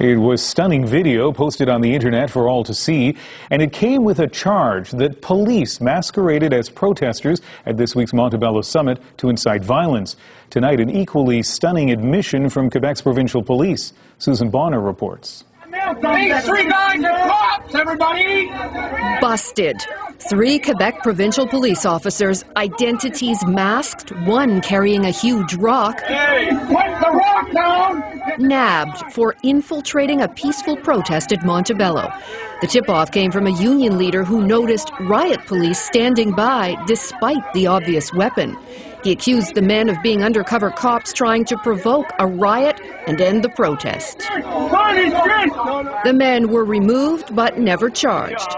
It was stunning video posted on the internet for all to see, and it came with a charge that police masqueraded as protesters at this week's Montebello summit to incite violence. Tonight, an equally stunning admission from Quebec's provincial police. Susan Bonner reports. These three guys are cops, everybody! Busted. 3 Quebec provincial police officers, identities masked, one carrying a huge rock, Hey, put the rock down! nabbed for infiltrating a peaceful protest at Montebello. The tip-off came from a union leader who noticed riot police standing by despite the obvious weapon. He accused the men of being undercover cops trying to provoke a riot and end the protest. The men were removed but never charged.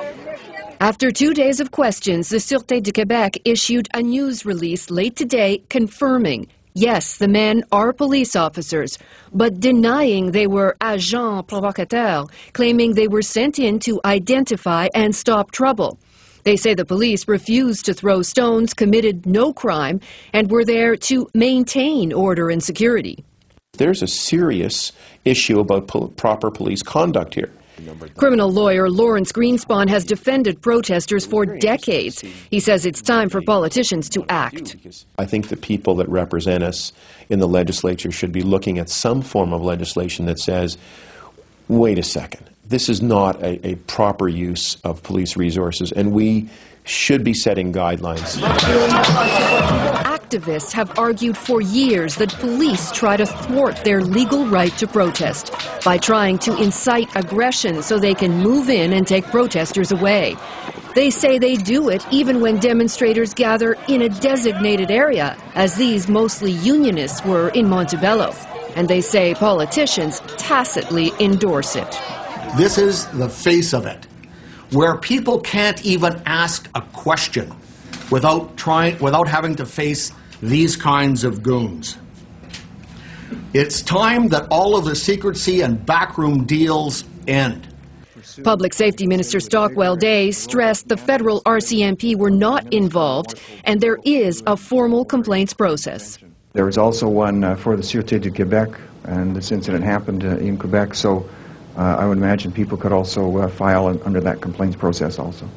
After 2 days of questions, the Sûreté du Québec issued a news release late today confirming, yes, the men are police officers, but denying they were agents provocateurs, claiming they were sent in to identify and stop trouble. They say the police refused to throw stones, committed no crime, and were there to maintain order and security. There's a serious issue about proper police conduct here. Criminal lawyer Lawrence Greenspan has defended protesters for decades. He says it's time for politicians to act. I think the people that represent us in the legislature should be looking at some form of legislation that says, wait a second, this is not a proper use of police resources, and we should be setting guidelines. Activists have argued for years that police try to thwart their legal right to protest by trying to incite aggression so they can move in and take protesters away. They say they do it even when demonstrators gather in a designated area, as these mostly unionists were in Montebello. And they say politicians tacitly endorse it. This is the face of it, where people can't even ask a question without having to face these kinds of goons. It's time that all of the secrecy and backroom deals end. Public Safety Minister Stockwell Day stressed the federal RCMP were not involved, and there is a formal complaints process. There was also one for the Sûreté du Québec, and this incident happened in Quebec, so I would imagine people could also file under that complaints process also.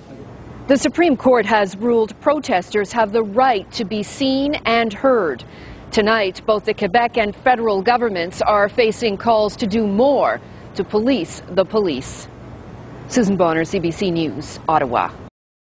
The Supreme Court has ruled protesters have the right to be seen and heard. Tonight, both the Quebec and federal governments are facing calls to do more to police the police. Susan Bonner, CBC News, Ottawa.